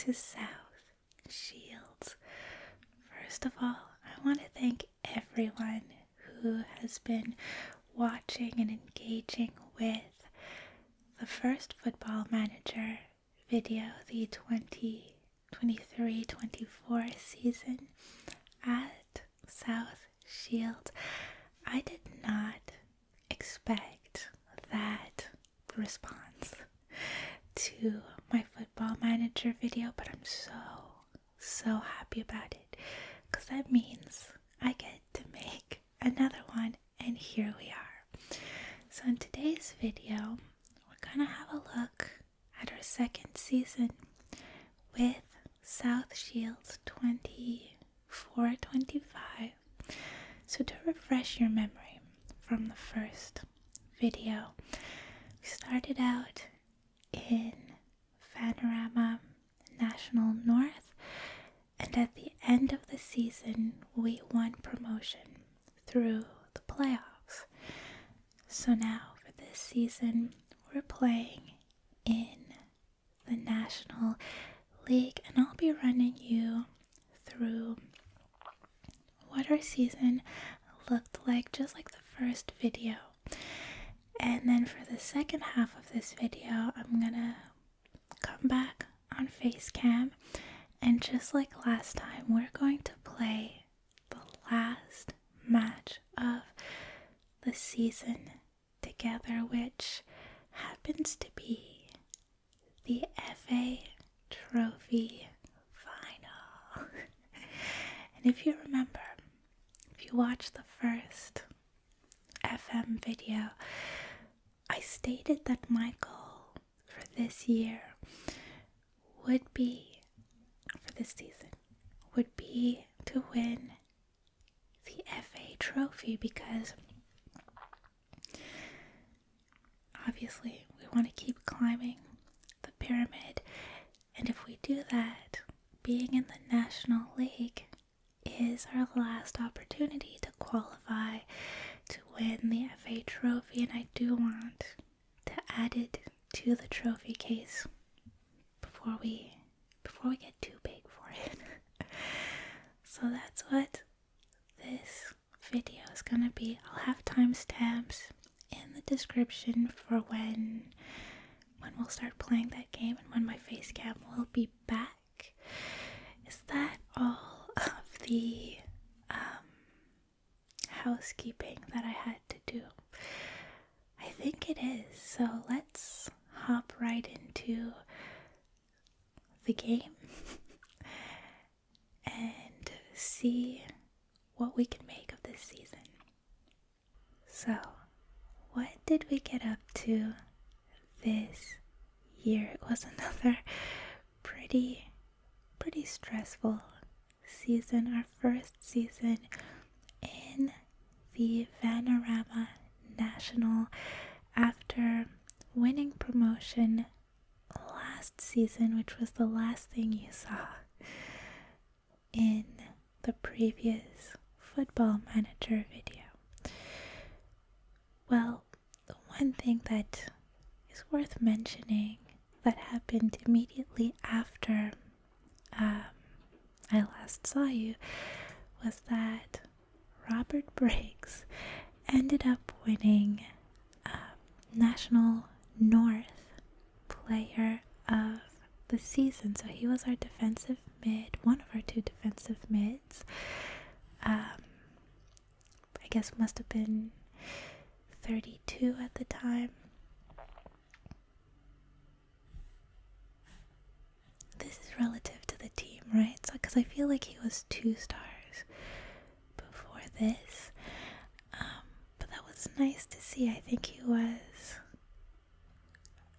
to South Shields. First of all, I want to thank everyone who has been watching and engaging with the first Football Manager video, the 2023-24 season at South Shields. I did not expect that response to my Football Manager video, but I'm so happy about it, because that means I get to make another one, and here we are. So in today's video, we're gonna have a look at our second season with South Shields 24-25. So to refresh your memory from the first video, we started out in Panorama National North, and at the end of the season we won promotion through the playoffs. So now for this season we're playing in the National League, and I'll be running you through what our season looked like, just like the first video. And then for the second half of this video, I'm gonna come back on Facecam, and just like last time, we're going to play the last match of the season together, which happens to be the FA Trophy Final. And if you remember, if you watched the first FM video, I stated that my goal for this year would be, for this season, would be to win the FA Trophy, because obviously we want to keep climbing the pyramid, and if we do that, being in the National League is our last opportunity to qualify to win the FA Trophy, and I do want to add it to the trophy case before we get too big for it. So that's what this video is gonna be. I'll have timestamps in the description for when we'll start playing that game and when my face cam will be back. Is that all of the housekeeping that I had to do? I think it is. So let's hop right into the game and see what we can make of this season. So, what did we get up to this year? It was another pretty stressful season, our first season in the Panorama National after winning promotion last season, which was the last thing you saw in the previous Football Manager video. Well, the one thing that is worth mentioning that happened immediately after I last saw you was that Robert Briggs ended up winning National North Player of the Season. So he was our defensive mid, one of our two defensive mids. I guess must have been 32 at the time. This is relative to the team, right? So, because I feel like he was 2 stars before this. But that was nice to see. I think he was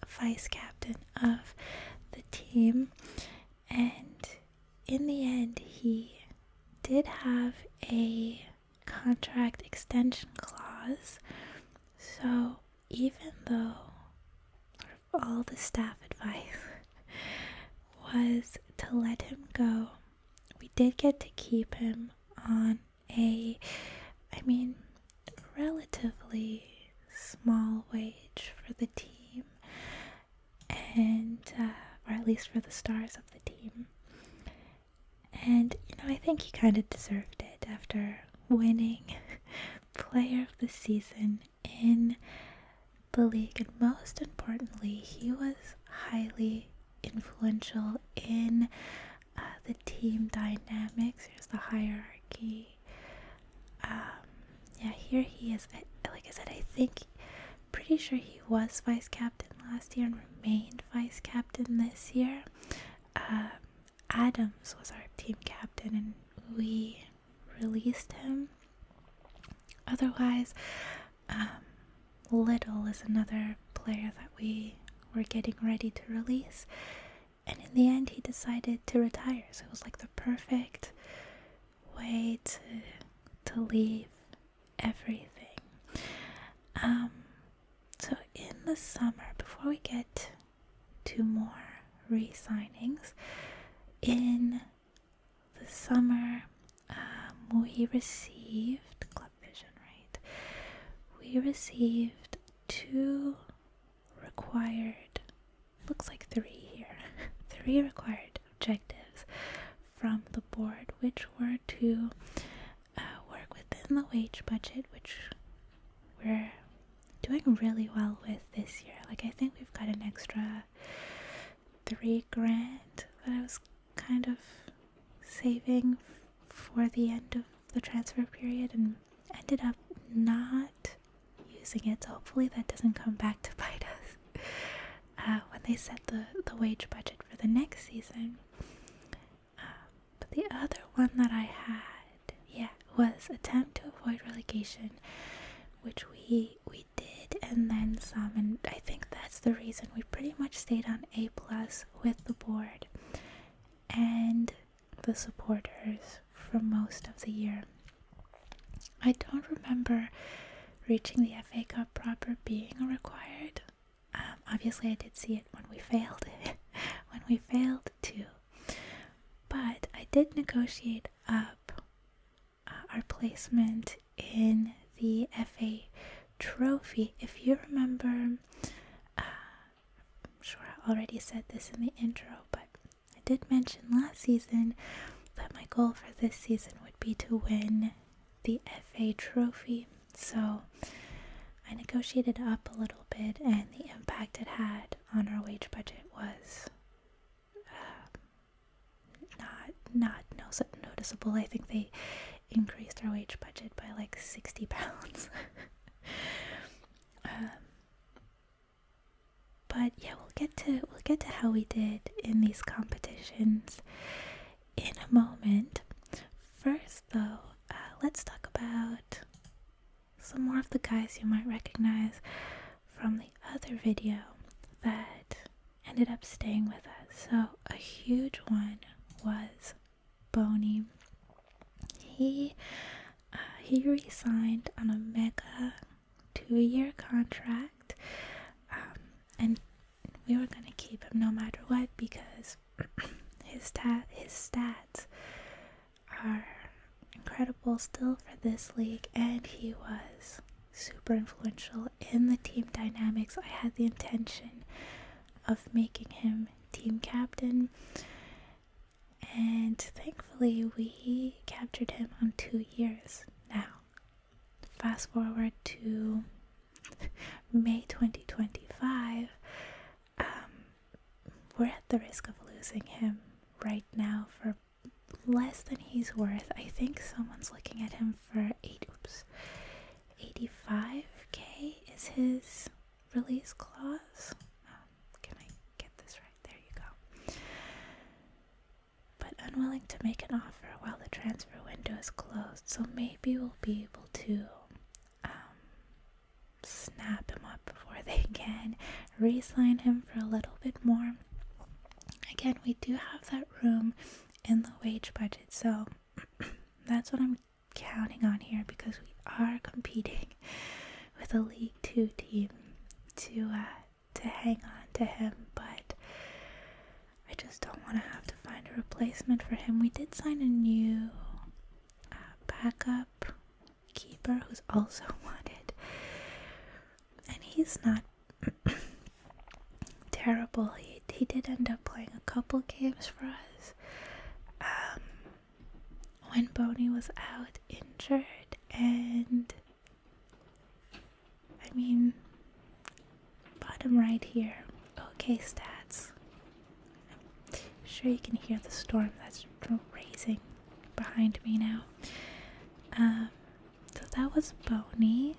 vice captain of the team. And in the end, he did have a contract extension clause. So even though sort of all the staff advice was to let him go, we did get to keep him on a, relatively small wage for the team, and or at least for the stars of the team. And, I think he kind of deserved it after winning Player of the Season in the league. And most importantly, he was highly influential in the team dynamics. Here's the hierarchy. Here he is. Like I said, I think, pretty sure he was vice captain last year and remained vice captain this year. Adams was our team captain and we released him. Otherwise, Little is another player that we were getting ready to release, and in the end he decided to retire, so it was like the perfect way to leave everything. So in the summer, before we get to more re-signings, in the summer we received Club Vision, right? We received 2 required, looks like 3 here, 3 required objectives from the board, which were to work within the wage budget, which we're doing really well with this year. Like, I think we've got an extra $3,000 that I was kind of saving for the end of the transfer period and ended up not using it, so hopefully that doesn't come back to bite us when they set the wage budget for the next season. But the other one that I had, was attempt to avoid relegation, which we did and then some, and I think that's the reason we pretty much stayed on A+ with the board and the supporters for most of the year. I don't remember reaching the FA Cup proper being required. Obviously I did see it when we failed to, but I did negotiate up our placement in the FA trophy. If you remember, I'm sure I already said this in the intro, but I did mention last season that my goal for this season would be to win the FA trophy. So I negotiated up a little bit, and the impact it had on our wage budget was not noticeable. I think they increased our wage budget by like £60. But yeah, we'll get to how we did in these competitions in a moment. First, though, let's talk about some more of the guys you might recognize from the other video that ended up staying with us. So a huge one was Boney. He re-signed on a mega 2-year contract, and we were going to keep him no matter what because his stats are incredible still for this league, and he was super influential in the team dynamics. I had the intention of making him team captain, and thankfully we captured him on 2 years. Now, fast forward to May 2025, we're at the risk of losing him right now for less than he's worth. I think someone's looking at him for 85k is his release clause. Can I get this right? There you go. But unwilling to make an offer while the transfer window is closed, so maybe we'll be able to snap him up before they can re-sign him for a little bit more. Again, we do have that room in the wage budget, so that's what I'm counting on here, because we are competing with a League 2 team to hang on to him, but I just don't want to have to find a replacement for him. We did sign a new backup keeper who's also wanted, and he's not terrible. He he did end up playing a couple games for us. When Boney was out injured, and I mean, bottom right here, okay stats. I'm sure you can hear the storm that's racing behind me now. So that was Boney.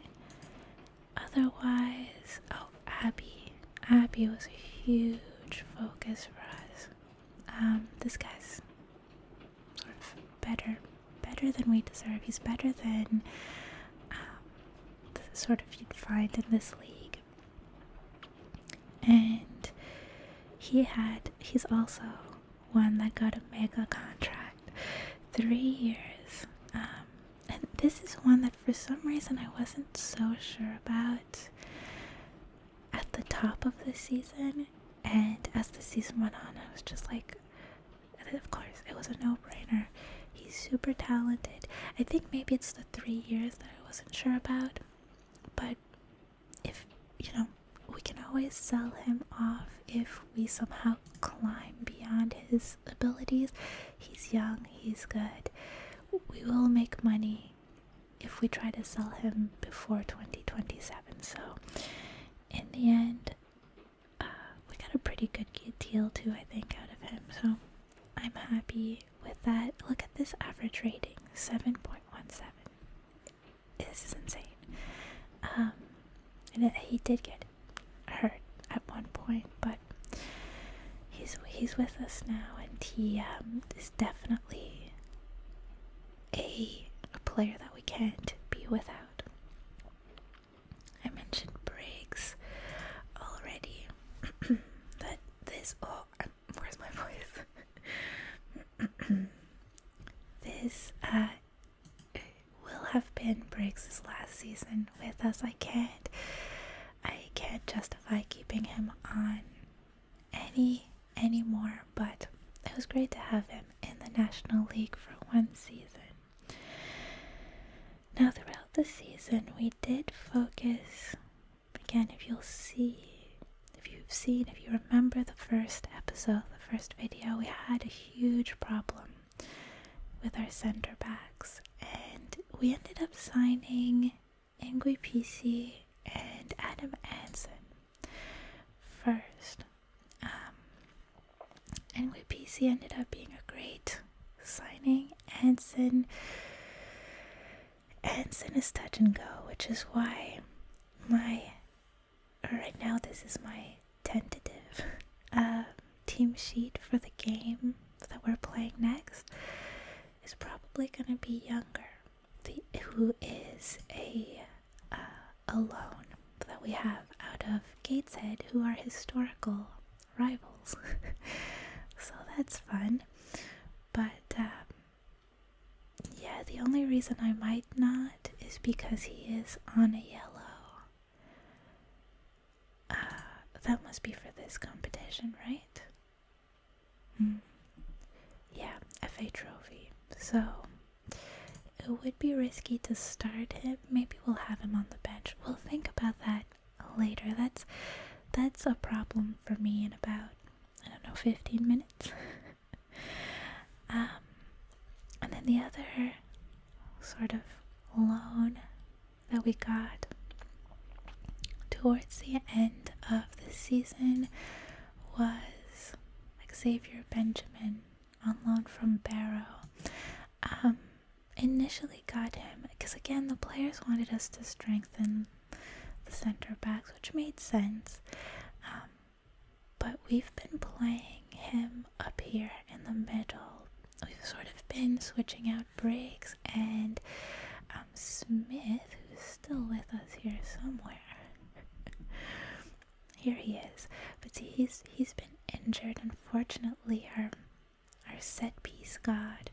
Otherwise, oh, Abby. Abby was a huge focus for us. This guy's sort of better than we deserve. He's better than the sort of you'd find in this league. And he's also one that got a mega contract, 3 years. And this is one that for some reason I wasn't so sure about at the top of the season, and as the season went on I was just like, of course it was a no-brainer. He's super talented. I think maybe it's the 3 years that I wasn't sure about, but if, we can always sell him off if we somehow climb beyond his abilities. He's young, he's good. We will make money if we try to sell him before 2027. So in the end, we got a pretty good deal too, I think, out of him. So I'm happy with that. Look at this average rating, 7.17. This is insane. And he did get hurt at one point, but he's with us now, and he is definitely a player that we can't be without. I mentioned Briggs already. That this where's my voice? This will have been Briggs' last season with us. I can't justify keeping him on anymore, but it was great to have him in the National League for one season. Now throughout the season we did focus, again, if you remember the first episode, the first video, we had a huge problem with our center backs, and we ended up signing Ingwe PC and Adam Anson first. Ingwe PC ended up being a great signing. Anson is touch and go, which is why right now this is my tentative team sheet for the game that we're playing next is probably going to be Younger, who is a loan that we have out of Gateshead, who are historical rivals. So that's fun. But yeah, the only reason I might not is because he is on a yellow. That must be for this competition, right? Yeah, FA Trophy. So it would be risky to start him. Maybe we'll have him on the bench. We'll think about that later. That's a problem for me in about, 15 minutes. And then the other sort of loan that we got towards the end of the season was Xavier Benjamin on loan from Barrow. Initially got him because, again, the players wanted us to strengthen the center backs, which made sense. But we've been playing him up here in the middle. We've sort of been switching out Briggs and Smith, who's still with us here somewhere. Here he is. But see, he's been injured. Unfortunately, our set piece god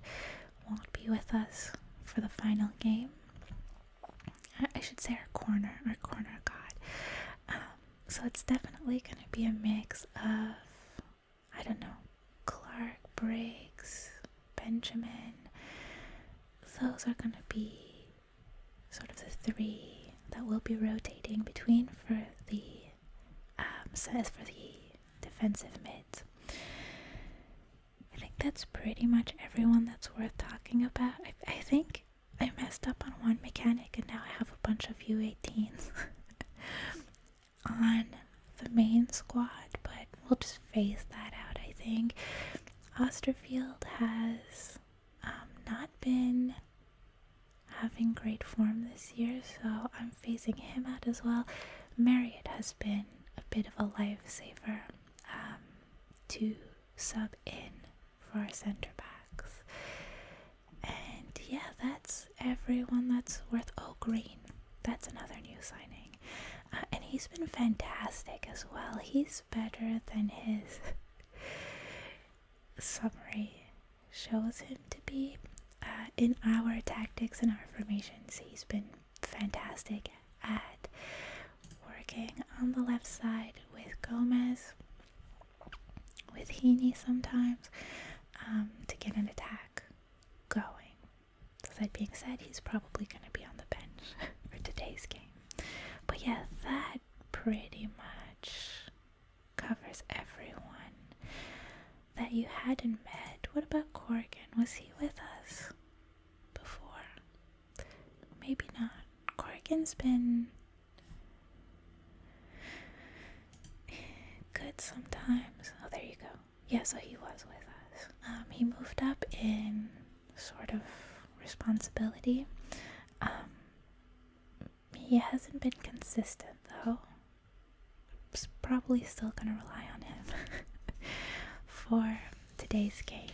won't be with us for the final game. I should say our corner god. So it's definitely going to be a mix of, Clark, Briggs, Benjamin. Those are going to be sort of the three that we'll be rotating between for the defensive mids. I think that's pretty much everyone that's worth talking about. I think I messed up on one mechanic and now I have a bunch of U18s on the main squad, but we'll just phase that out, I think. Osterfield has not been having great form this year, so I'm phasing him out as well. Marriott has been a bit of a lifesaver to sub in for our center backs. And yeah, that's everyone that's worth. Oh, Green, that's another new signing. And he's been fantastic as well. He's better than his summary shows him to be. In our tactics and our formations, he's been fantastic at working on the left side with Gomez, with Heaney sometimes, to get an attack going. So that being said, he's probably going to be on the bench for today's game. But yeah, that pretty much covers everyone that you hadn't met. What about Corgan? Was he with us before? Maybe not. Corgan's been good sometimes. Oh, there you go. Yeah, so he was with us. He moved up in sort of responsibility. He hasn't been consistent though. Probably still gonna rely on him for today's game.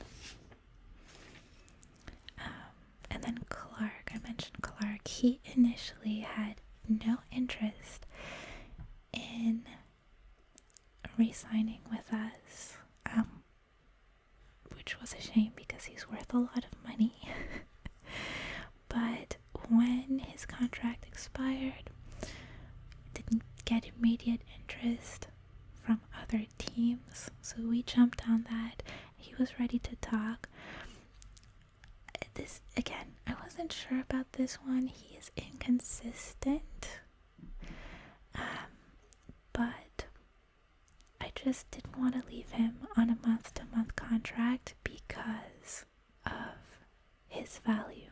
And then Clark, I mentioned Clark. He initially had no interest in re-signing with us, which was a shame because he's worth a lot of money. But when his contract expired, didn't get immediate interest from other teams, so we jumped on that. He was ready to talk. This, again, I wasn't sure about this one. He is inconsistent, but I just didn't want to leave him on a month-to-month contract because of his value.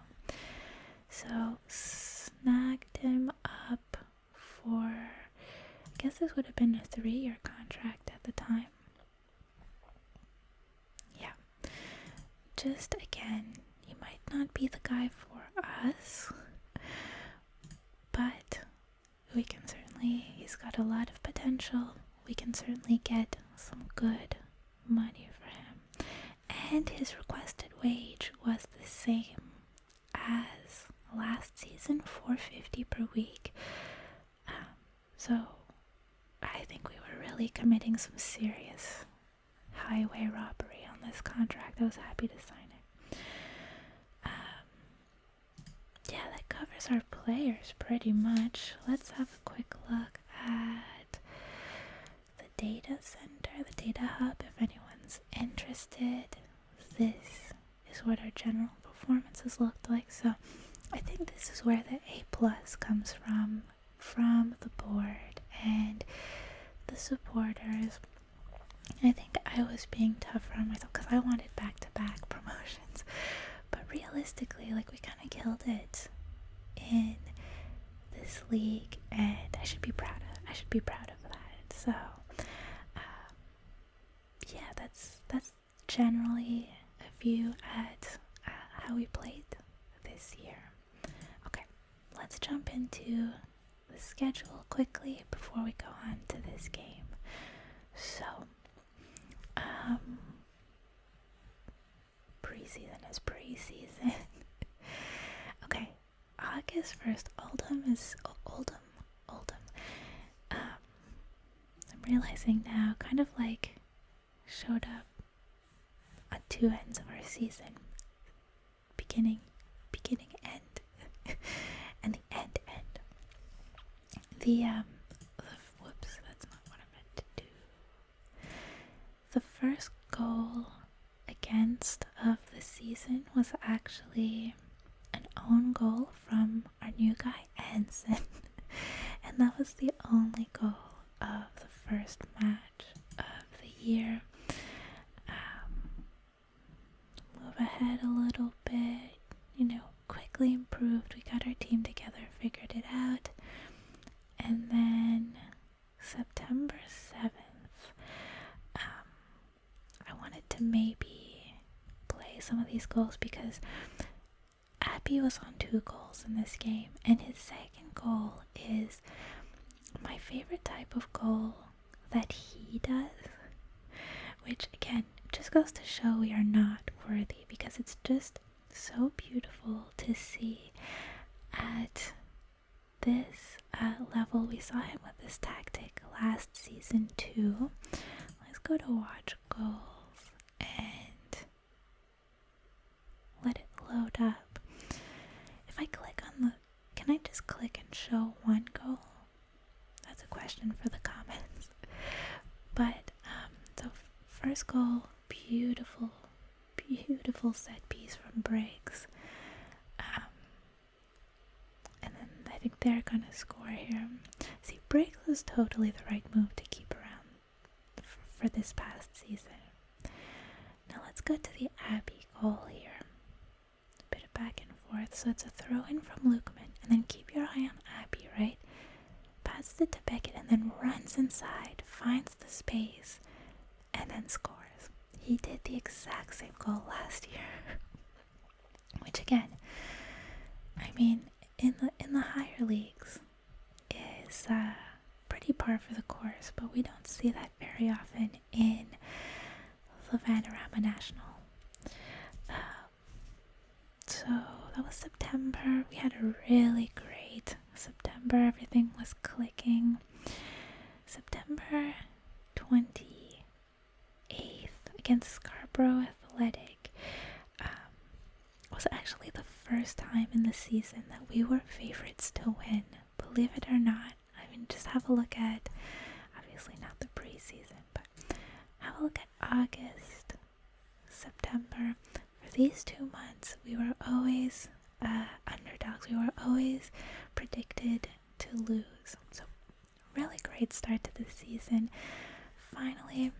So snagged him up for, I guess this would have been a 3-year contract at the time. Yeah. Just again, he might not be the guy for us, but we can certainly, he's got a lot of potential. We can certainly get some good money for him. And his requested wage was the same as last season, $450 per week. So I think we were really committing some serious highway robbery on this contract. I was happy to sign it. Yeah, that covers our players pretty much. Let's have a quick look at the data center, the data hub, if anyone's interested. This is what our general performances looked like. So I think this is where the A plus comes from the board and the supporters. I think I was being tougher on myself because I wanted back-to-back promotions, but realistically, like, we kind of killed it in this league, and I should be proud of that. So yeah, that's generally a view at how we played this year. Okay, let's jump into the schedule quickly before we go on to this game. So preseason is preseason. Okay, August 1st, Oldham. I'm realizing now, kind of like showed up at two ends of our season. Beginning, end, and the end. Whoops, that's not what I meant to do. The first goal against of the season was actually an own goal from our new guy, Ensign. And that was the only goal of the first match of the year. Move ahead a little bit, quickly improved. We got our team together, figured it out. And then September 7th, I wanted to maybe play some of these goals because Abby was on 2 goals in this game, and his second goal is my favorite type of goal that he does, which again just goes to show we are not worthy, because it's just so beautiful to see at this level. We saw him with this tactic last season too. Let's go to watch goals and let it load up. If I click on the, can I just click and show one goal? That's a question for the comments. But so first goal, beautiful set piece from Briggs. And then I think they're gonna score here. See, Briggs was totally the right move to keep around for this past season. Now let's go to the Abby goal here. A bit of back and forth. So it's a throw in from Lukeman, and then keep your eye on Abby, right? Passes it to Beckett and then runs inside, finds the space, and then scores. He did the exact same goal last year. Which again, I mean, in the higher leagues is pretty par for the course, but we don't see that very often in the Vanarama National. So that was September. We had a really great September. Everything was clicking. September 28th against Scarborough Athletic was actually the first time in the season that we were favorites to win. Believe it or not. I mean, just have a look at, obviously not the preseason, but have a look at August, September. For these 2 months, we were always underdogs. We were always predicted to lose. So, really great start to the season. Finally,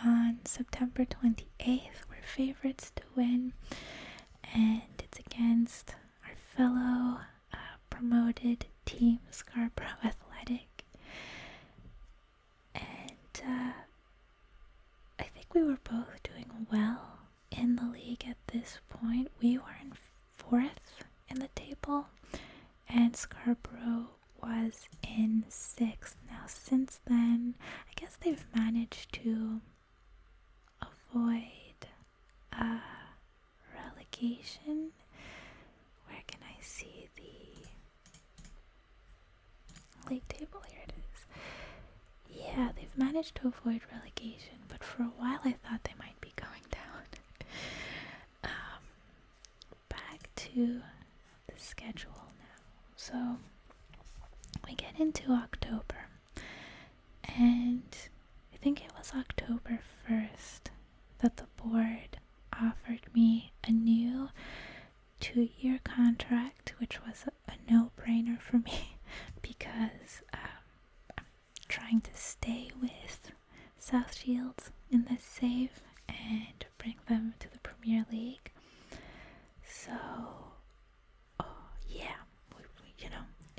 on September 28th, we're favorites to win, and it's against our fellow promoted team, Scarborough Athletic. And I think we were both doing well in the league at this point. We were in 4th in the table, and Scarborough was in 6th. Now, since then, I guess they've managed to avoid relegation. Where can I see the league table? Here it is. Yeah, they've managed to avoid relegation, but for a while I thought they might be going down. Back to the schedule now. So we get into October, and I think it was October 1st that the board offered me a new 2-year contract, which was a no-brainer for me because I'm trying to stay with South Shields in this save and bring them to the Premier League. So,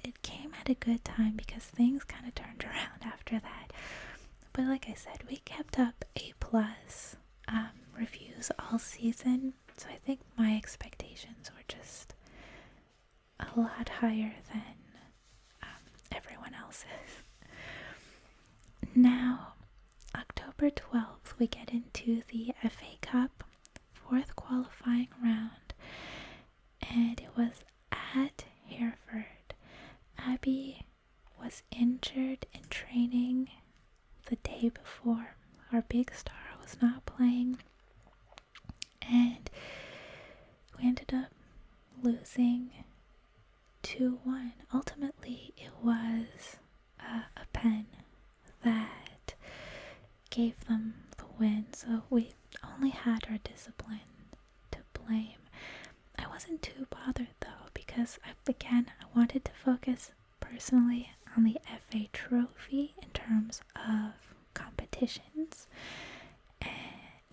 it came at a good time because things kind of turned around after that. But like I said, we kept up A+ reviews all season, so I think my expectations were just a lot higher than everyone else's. Now, October 12th, we get into the FA Cup 4th qualifying round, and it was at Hereford. Abby was injured in training the day before. Our big star was not playing, and we ended up losing 2-1. Ultimately, it was a pen that gave them the win, so we only had our discipline to blame. I wasn't too bothered though, because I wanted to focus personally on the FA trophy in terms of competition. competitions.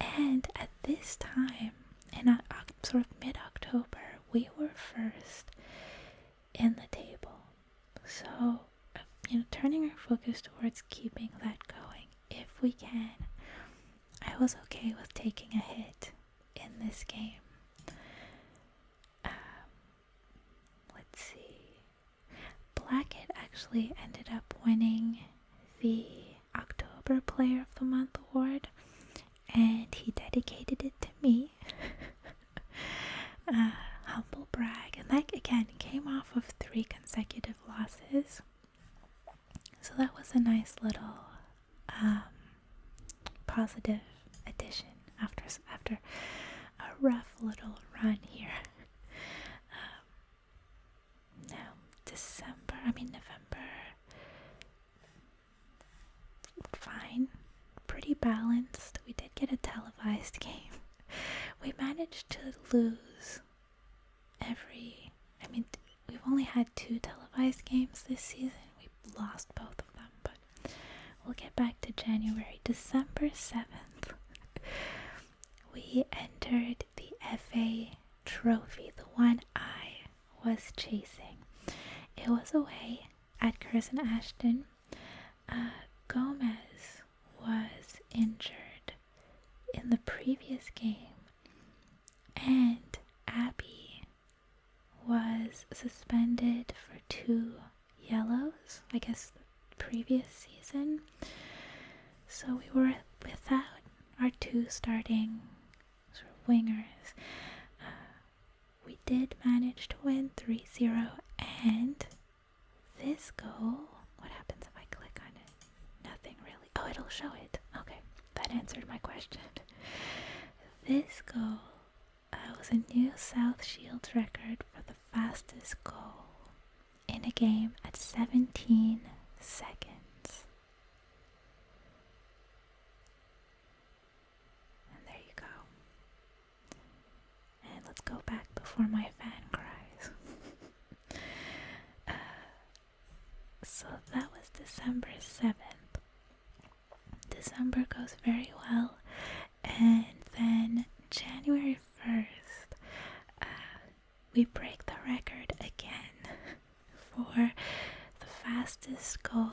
And at this time, in sort of mid-October, we were first in the table. So, turning our focus towards keeping that going, if we can. I was okay with taking a hit in this game. Let's see. Blackett actually ended up winning the October Player of the Month award, and he dedicated it to me. Humble brag. And that, again, came off of 3 consecutive losses. So that was a nice little positive addition after a rough little run here. Now, November, fine, pretty balanced. We did get a televised game. We managed to lose we've only had 2 televised games this season. We lost both of them, but we'll get back to January. December 7th, we entered the FA Trophy, the one I was chasing. It was away at Curzon Ashton. Gomez was injured in the previous game, and Abby was suspended for 2 yellows, I guess the previous season. So we were without our 2 starting sort of wingers. We did manage to win 3-0, and this goal, what happens if I click on it? Nothing really. Oh, it'll show it. Okay, that answered my question. This goal was a new South Shields record for the fastest goal in a game at 17 seconds. And there you go. And let's go back before my fan cries. So that was December 7th. December goes very well, and then January 1st, we break the record again for the fastest goal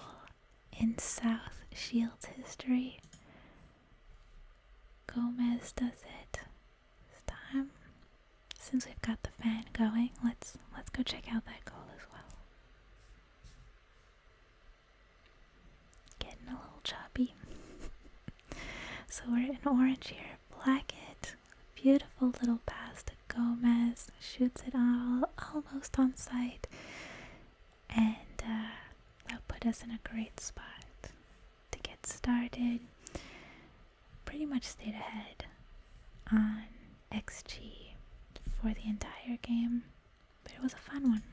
in South Shields history. Gomez does it this time. Since we've got the fan going, let's go check out that goal as well. Getting a little choppy. So we're in orange here. Blackett, beautiful little pass to Gomez, shoots it almost on sight, and that put us in a great spot to get started. Pretty much stayed ahead on XG for the entire game, but it was a fun one.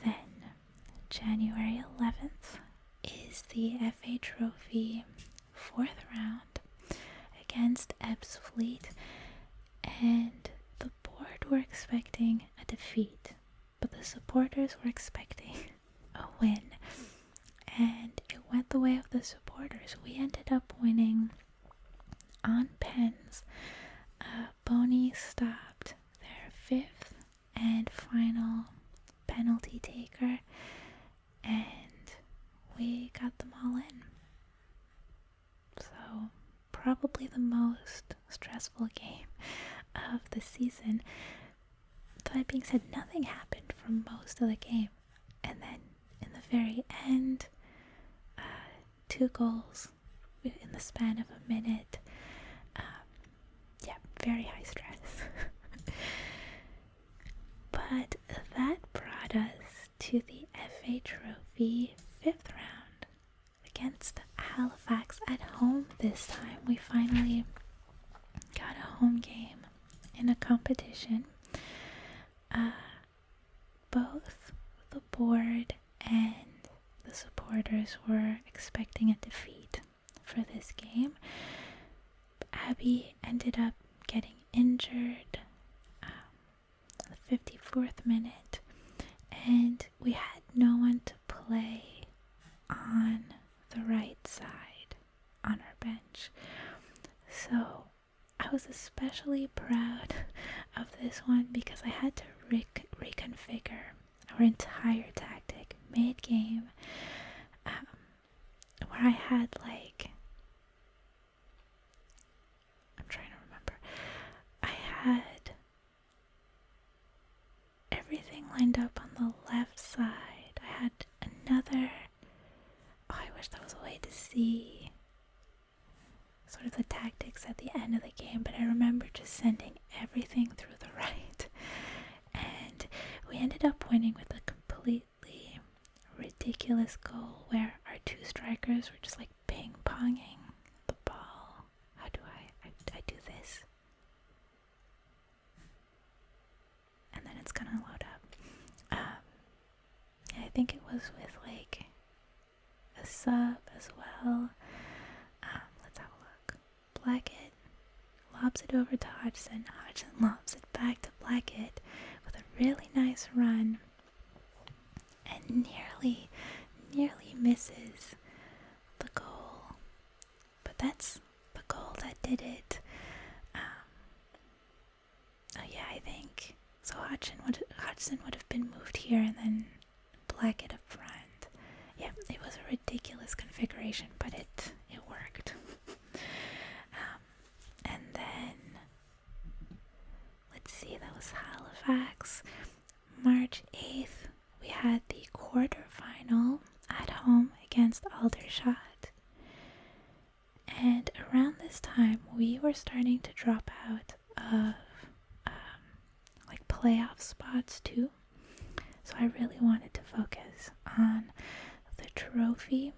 Then, January 11th is the FA Trophy 4th round against Ebbsfleet, and the board were expecting a defeat, but the supporters were expecting a win, and it went the way of the supporters. We ended up winning on pens. Boney stopped their 5th and final penalty taker, and we got them all in. So, probably the most stressful game of the season. That being said, nothing happened for most of the game, and then in the very end, 2 goals in the span of a minute. Very high stress. But that brought us to the FA Trophy 5th round against Halifax at home this time. We finally got a home game in a competition. Both the board and the supporters were expecting a defeat for this game. Abby ended up getting injured in the 54th minute, and we had no one to play on the right side. bench. So I was especially proud of this one because I had to reconfigure our entire tactic mid-game, where I had I'm trying to remember, I had everything lined up on the left side. I had another, I wish there was a way to see sort of the tactics at the end of the game, but I remember just sending everything through the right, and we ended up winning with a completely ridiculous goal where our two strikers were just ping-ponging the ball. How do I do this? And then it's gonna load up. I think it was with a sub as well. Let's have a look. Blackett lobs it over to Hodgson. Hodgson lobs it back to Blackett with a really nice run and nearly misses the goal. But that's the goal that did it. I think so. Hodgson would have been moved here and then Blackett up front. Yeah, it was a ridiculous configuration, but it worked. And then let's see, that was Halifax. March 8th, we had the quarterfinal at home against Aldershot. And around this time, we were starting to drop out of playoff spots too. So I really wanted to focus on the trophy.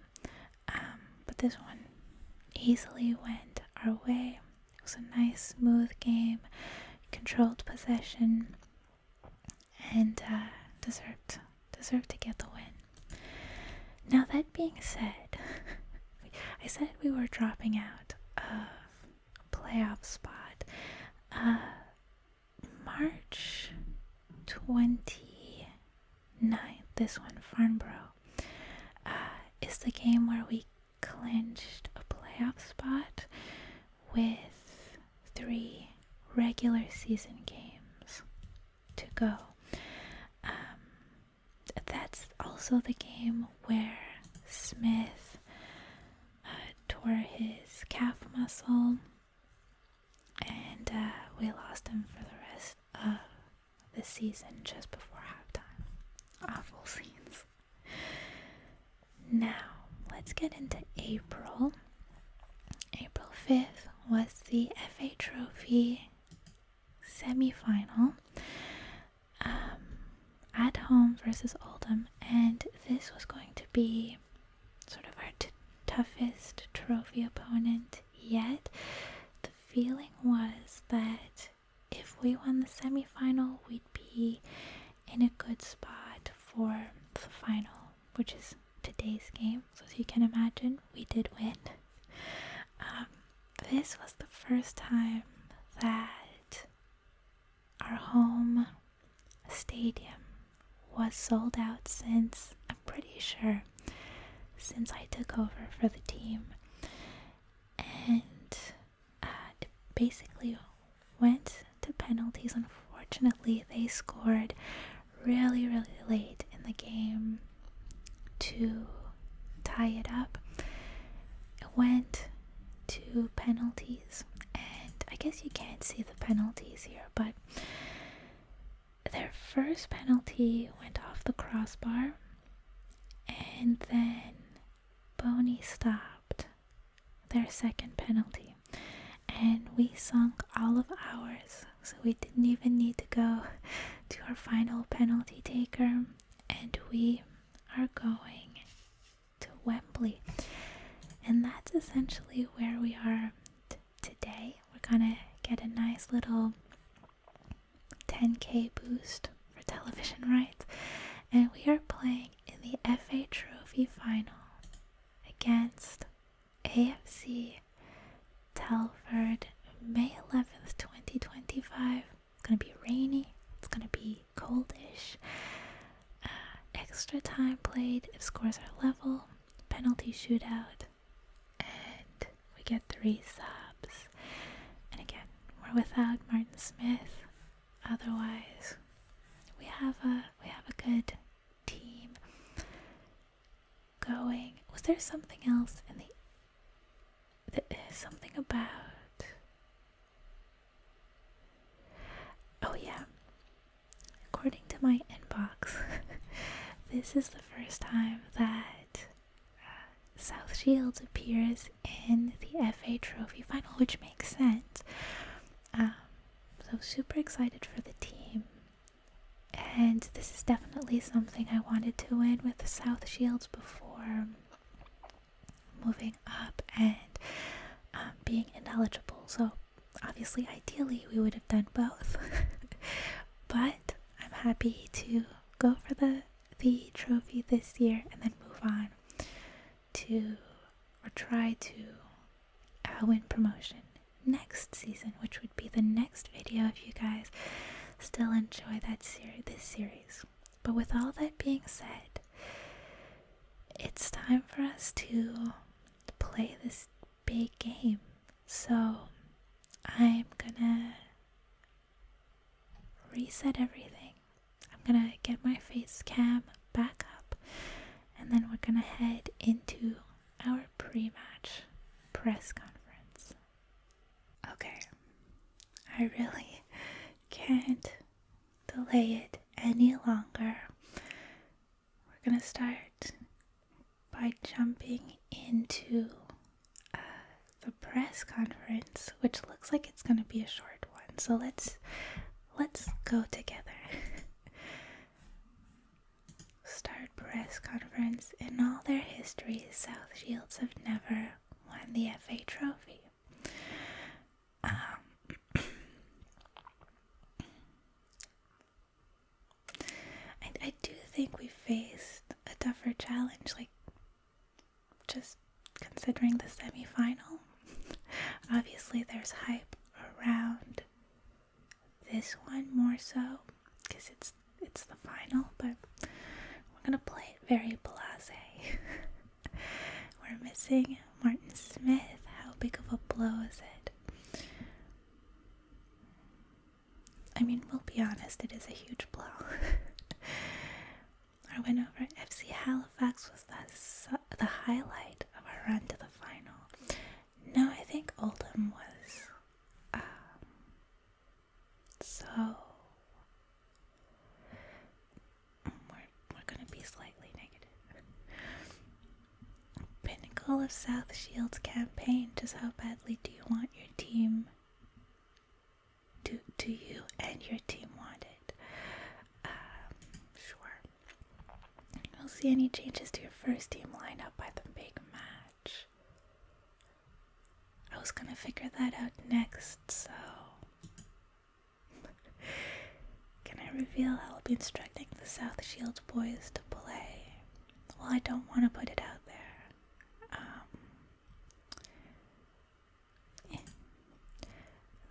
But this one easily went our way. It was a nice, smooth game, controlled possession, and deserved to get the win. Now that being said, I said we were dropping out of a playoff spot. March 29th, this one, Farnborough, is the game where we clinched a playoff spot with 3 regular season games to go. That's also the game where Smith tore his calf muscle, and we lost him for the rest of the season just before halftime. Awful scenes. Now, let's get into April. April 5th was the FA Trophy semi-final. At home versus Oldham, and this was going to be sort of our toughest trophy opponent yet. The feeling was that if we won the semi-final, we'd be in a good spot for the final, which is today's game. So as you can imagine, we did win. This was the first time that our home stadium was sold out since, I'm pretty sure, since I took over for the team. And it basically went to penalties. Unfortunately, they scored really late in the game to tie it up. It went to penalties, and I guess you can't see the penalties here, but their first penalty went off the crossbar, and then Boney stopped their second penalty, and we sunk all of ours, so we didn't even need to go to our final penalty taker, and we are going to Wembley. And that's essentially where we are today. We're gonna get a nice little 10k boost for television rights, and we are playing in the FA Trophy final against AFC Telford, May 11th, 2025. It's gonna be rainy, it's gonna be coldish, extra time played if scores are level, penalty shootout, and we get 3 subs. And again, we're without Martin Smith. Otherwise, we have a good team going. Was there something else in something about? Oh yeah. According to my inbox, this is the first time that South Shields appears in the FA Trophy final, which makes sense. So super excited for the team. And this is definitely something I wanted to win with the South Shields before moving up and being ineligible. So obviously, ideally, we would have done both. But I'm happy to go for the trophy this year and then move on to, or try to win promotion next season, which would be the next video if you guys still enjoy this series. But with all that being said, it's time for us to play this big game. So I'm gonna reset everything. I'm gonna get my face cam back up, and then we're gonna head into our pre-match press conference. Okay, I really can't delay it any longer. We're gonna start by jumping into the press conference, which looks like it's gonna be a short one. So let's go together. Start press conference. In all their history, South Shields have never won the FA Trophy. I do think we faced a tougher challenge, like just considering the semi-final. Obviously, there's hype around this one more so because it's the final, but we're gonna play it very blasé. We're missing Martin Smith. How big of a blow is it? I mean, we'll be honest, it is a huge blow. Our win over FC Halifax was the highlight of our run to the final. No, I think Oldham was. So we're gonna be slightly negative. Pinnacle of South Shields campaign. Just how badly do you want your team? Do you and your team want it? Sure. We'll see any changes to your first team lineup by the big match. I was gonna figure that out next, so can I reveal how I'll be instructing the South Shields boys to play? Well, I don't want to put it out there.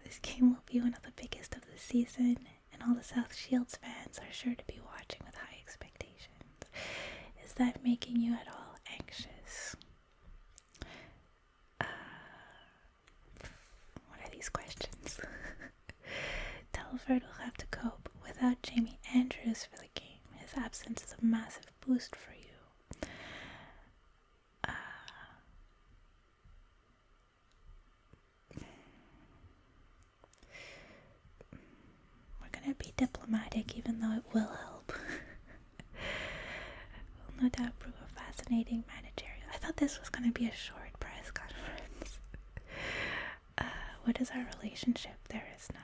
This game will be one of the biggest of the season, and all the South Shields fans are sure to be watching with high expectations. Is that making you at all anxious? What are these questions? Telford will have to cope without Jamie Andrews for the game. His absence is a massive boost for you. We're gonna be diplomatic, even though it will help. Will no doubt prove a fascinating managerial. I thought this was gonna be a short press conference. What is our relationship? There is none.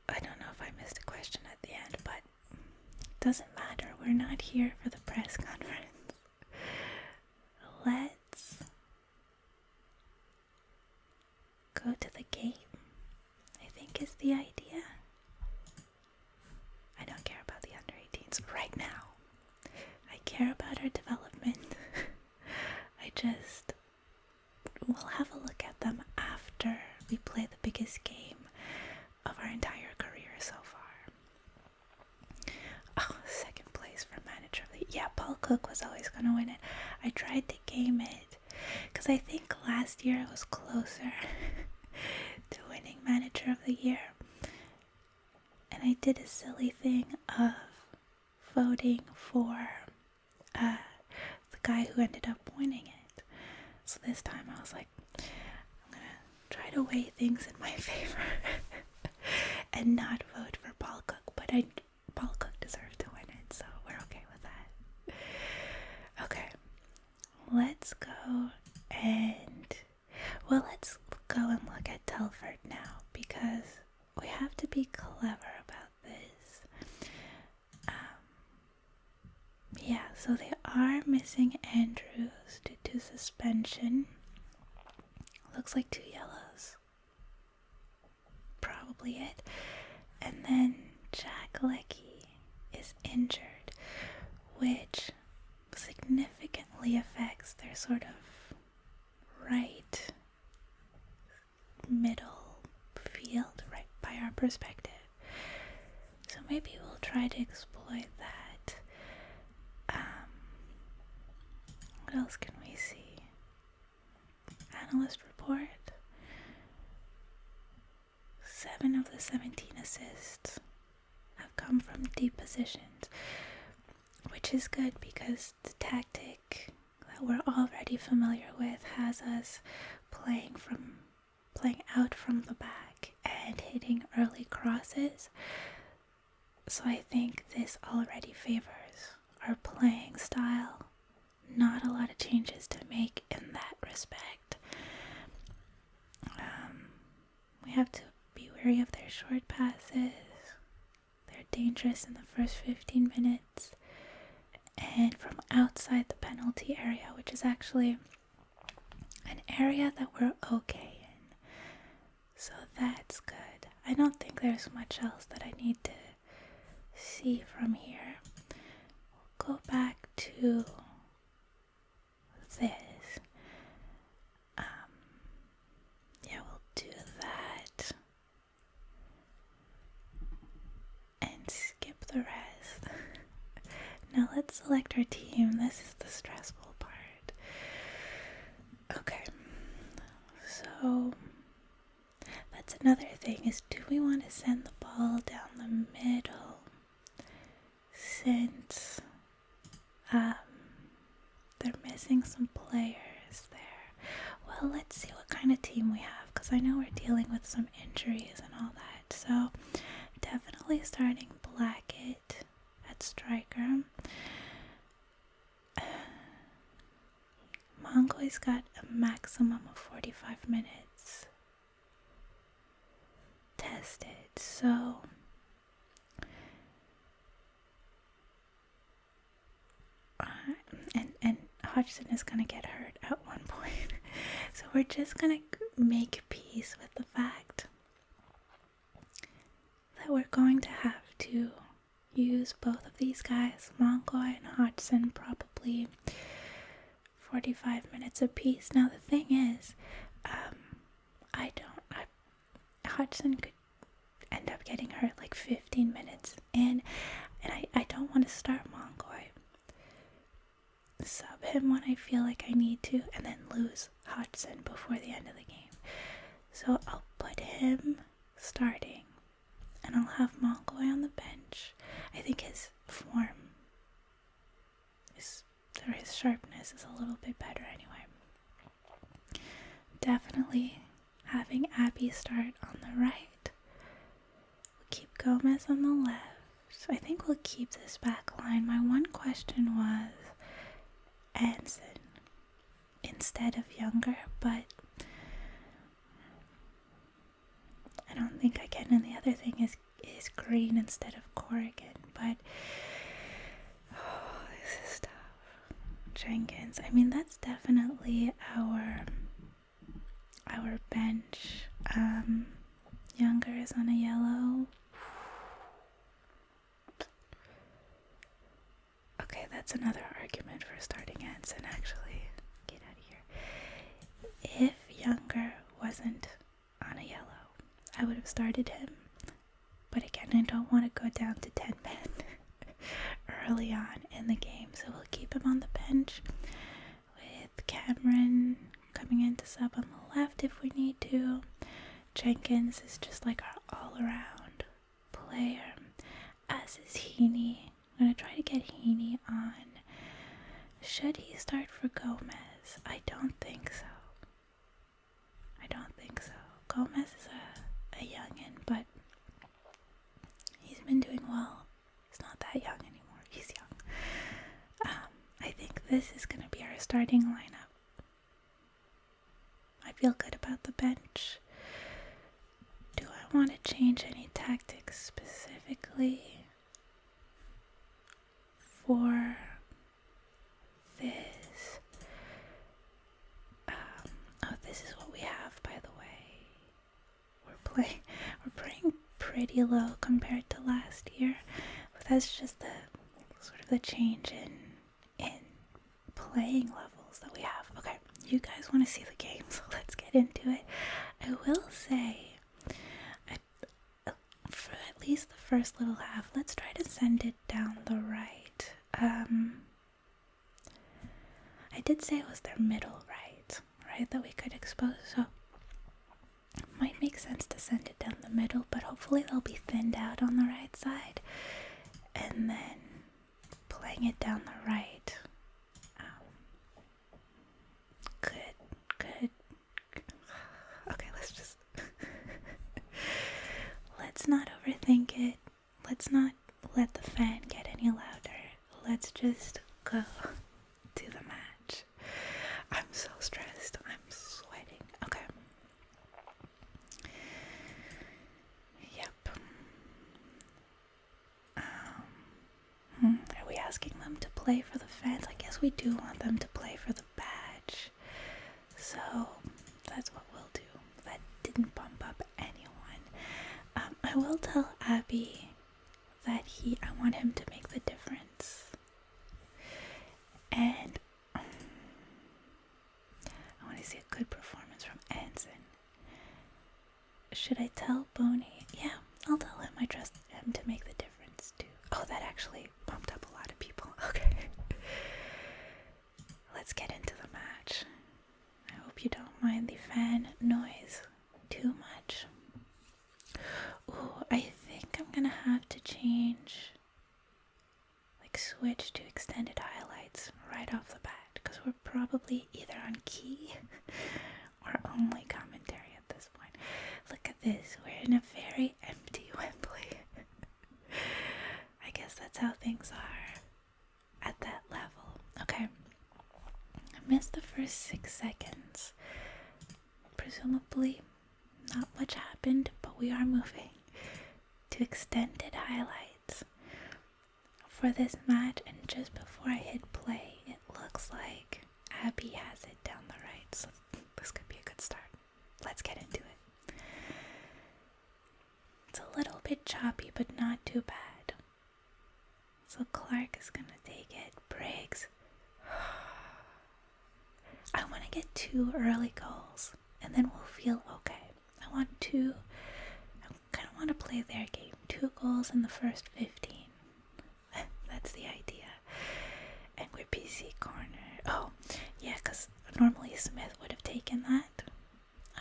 I don't know if I missed a question at the end, but it doesn't matter. We're not here for the press conference. Let's go to the game, I think is the idea. I don't care about the under 18s right now. I care about our development. We'll have a look at them after we play the biggest game of our entire career so far. Oh, second Cook was always going to win it. I tried to game it because I think last year I was closer to winning Manager of the Year. And I did a silly thing of voting for the guy who ended up winning it. So this time I was like, I'm going to try to weigh things in my favor and not vote for Paul Cook. But Paul Cook deserved to win it, so we're okay with that. Okay, let's go and look at Telford now, because we have to be clever about this. Yeah, so they are missing Andrews due to suspension. Looks like 2 yellows. Probably it. And then Jack Leckie is injured, which significantly affects their sort of right middle field, right by our perspective. So maybe we'll try to exploit that. What else can we see? Analyst report. 7 of the 17 assists have come from deep positions, which is good because the tactic that we're already familiar with has us playing out from the back and hitting early crosses. So I think this already favors our playing style. Not a lot of changes to make in that respect. We have to be wary of their short passes. They're dangerous in the first 15 minutes. And from outside the penalty area, which is actually an area that we're okay in. So that's good. I don't think there's much else that I need to see from here. We'll go back to this. Yeah, we'll do that. And skip the rest. Now let's select our team. This is the stressful part. Okay. So that's another thing, is do we want to send the ball down the middle? Since they're missing some players there. Well, let's see what kind of team we have, because I know we're dealing with some injuries and all that. So definitely starting Blackett at striker. Mongoy's got a maximum of 45 minutes tested, so and Hodgson is gonna get hurt at one point. So we're just gonna make peace with the fact that we're going to have to use both of these guys, Mongoy and Hodgson, probably 45 minutes apiece. Now the thing is, Hodgson could end up getting hurt like 15 minutes in, and I don't want to start Mongoy. Sub him when I feel like I need to, and then lose Hodgson before the end of the game. So I'll put him starting, and I'll have Mongoy on the bench. I think his form his sharpness is a little bit better anyway. Definitely having Abby start on the right. We'll keep Gomez on the left. I think we'll keep this back line. My one question was Anson instead of Younger, but I don't think I can. And the other thing is Green instead of Corrigan, but this is tough. Jenkins, I mean, that's definitely our bench. Younger is on a yellow. Okay, that's another argument for starting Anson, actually. Get out of here. If Younger wasn't on a yellow, I would have started him. But again, I don't want to go down to 10 men, or early on in the game, so we'll keep him on the bench with Cameron coming in to sub on the left if we need to. Jenkins is just like our all-around player, as is Heaney. I'm going to try to get Heaney on. Should he start for Gomez? I don't think so. Gomez is a youngin', but he's been doing well. He's not that young anymore. He's young. I think this is going to be our starting lineup. I feel good about the bench. Do I want to change any tactics specifically for this? This is what we have, by the way. We're playing pretty low compared to last year, but that's just the sort of the change in playing levels that we have. Okay, you guys want to see the game, so let's get into it. I will say, for at least the first little half, let's try to send it down the right. I did say it was their middle right that we could expose, so it might make sense to send it down the middle, but hopefully they'll be thinned out on the right side, and then playing it down the right. Good. Okay, let's not overthink it. Let's not let the fan get any louder. Let's just go to the match. I'm so stressed. I'm sweating. Okay. Yep. Are we asking them to play for the fans? I guess we do want them to play for the badge. So that's what we'll do. That didn't bump up anyone. I will tell Abby that I want him to make the difference. And I want to see a good performance from Anson. Should I tell Boney? Yeah, I'll tell him I trust him to make the difference too. Oh, that actually bumped up a lot of people. Okay. Let's get into the match. I hope you don't mind the fan noise too much. Ooh, I think I'm gonna have to switch to extended highlights right off the bat, because we're probably either on key or only commentary at this point. Look at this, we're in a very empty Wembley. I guess that's how things are at that level. Okay, I missed the first 6 seconds. Presumably not much happened, but we are moving to extended highlights for this match, and just before I hit play, it looks like Abby has it down the right, so this could be a good start. Let's get into it. It's a little bit choppy, but not too bad. So Clark is gonna take it. Briggs. I want to get 2 early goals, and then we'll feel okay. I kind of want to play their game. 2 goals in the first 15. That's the idea. And we're PC corner. Oh, yeah, because normally Smith would have taken that.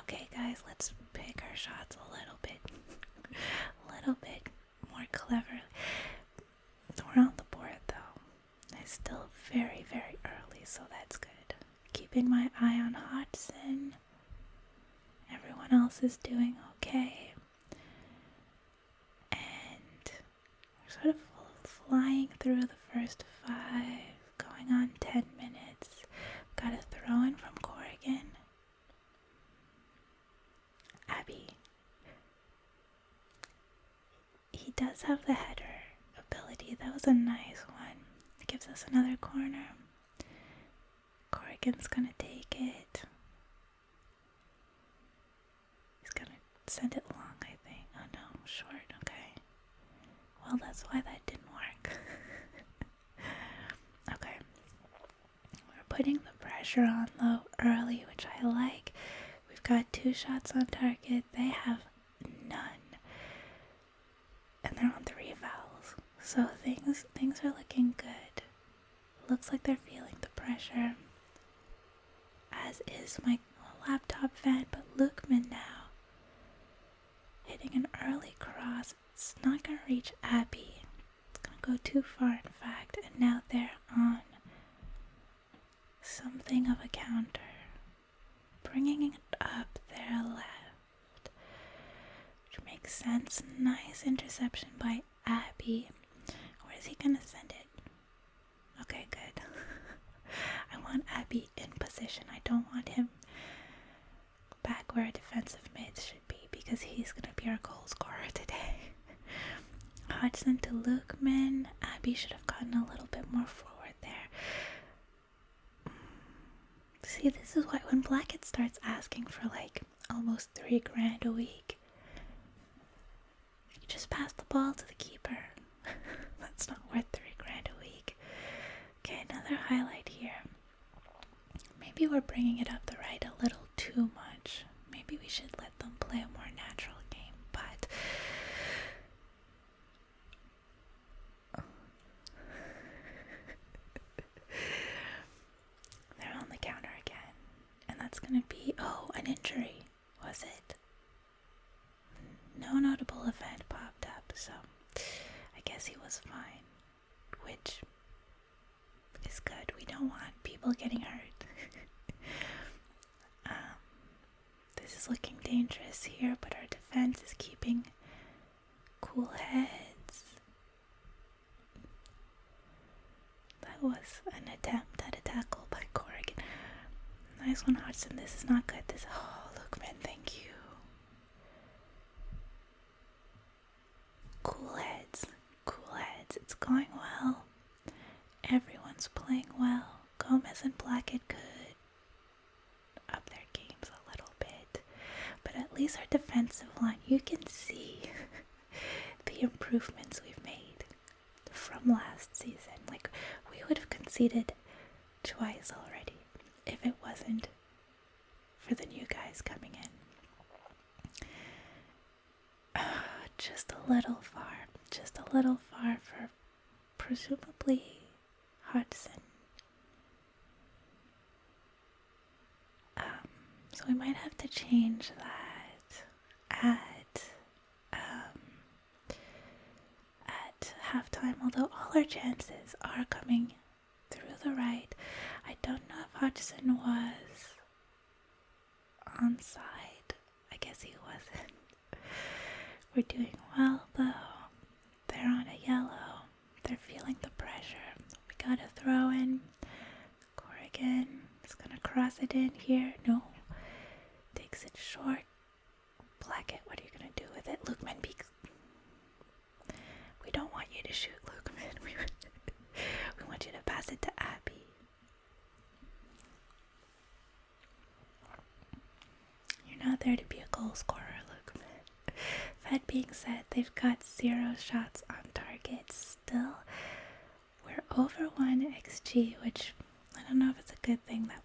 Okay, guys, let's pick our shots a little bit more cleverly. We're on the board, though. It's still very, very early, so that's good. Keeping my eye on Hodgson. Everyone else is doing okay. And we're sort of flying through the first 5, going on 10 minutes. Got a throw in from Corrigan. Abby. He does have the header ability. That was a nice one. It gives us another corner. Corrigan's gonna take it. He's gonna send it long, I think. Oh no, short, okay. Well, that's why that didn't work. Okay. We're putting the pressure on though early, which I like. We've got 2 shots on target. They have none. And they're on 3 fouls. So things are looking good. Looks like they're feeling the pressure, as is my laptop fan, but Lukman now hitting an early cross. It's not going to reach Abby. It's going to go too far, in fact, and now they're on something of a counter, bringing it up their left, which makes sense. Nice interception by Abby. Where is he going to send it? Okay, good. I want Abby in position. I don't want him back where defensive mids should be, because he's going to be our goal scorer today. Hodgson to Lukman. Abby should have gotten a little bit more forward there. See, this is why when Blackett starts asking for like almost $3,000 a week, you just pass the ball to the keeper. That's not worth $3,000 a week. Okay, another highlight here. Maybe we're bringing it up the right a little too much. Maybe we should let them play a more natural game, but they're on the counter again. And that's going to be, an injury, was it? No notable event popped up, so I guess he was fine, which is good. We don't want people getting hurt. This is looking dangerous here, but our defense is keeping cool heads. That was an attempt at a tackle by Corrigan. Nice one, Hodgson. This is not good. Lookman, thank you. Cool heads. It's going well. Everyone's playing well. Gomez and Blackett could up their games a little bit, but at least our defensive line, you can see the improvements we've made from last season. Like, we would have conceded twice already if it wasn't for the new guys coming in. Just a little far for presumably Hodgson. So we might have to change that at halftime, although all our chances are coming through the right. I don't know if Hodgson was onside. I guess he wasn't. We're doing well though. They're on a yellow. They're feeling the pressure. We got a throw in. Corrigan is gonna cross it in here. No. Takes it short. Blackett, what are you gonna do with it? Lukman peeks. We don't want you to shoot, Lukman. We want you to pass it to Abby. You're not there to be a goal scorer, Lukman. That being said, they've got 0 shots on target still. We're over 1 XG, which I don't know if it's a good thing that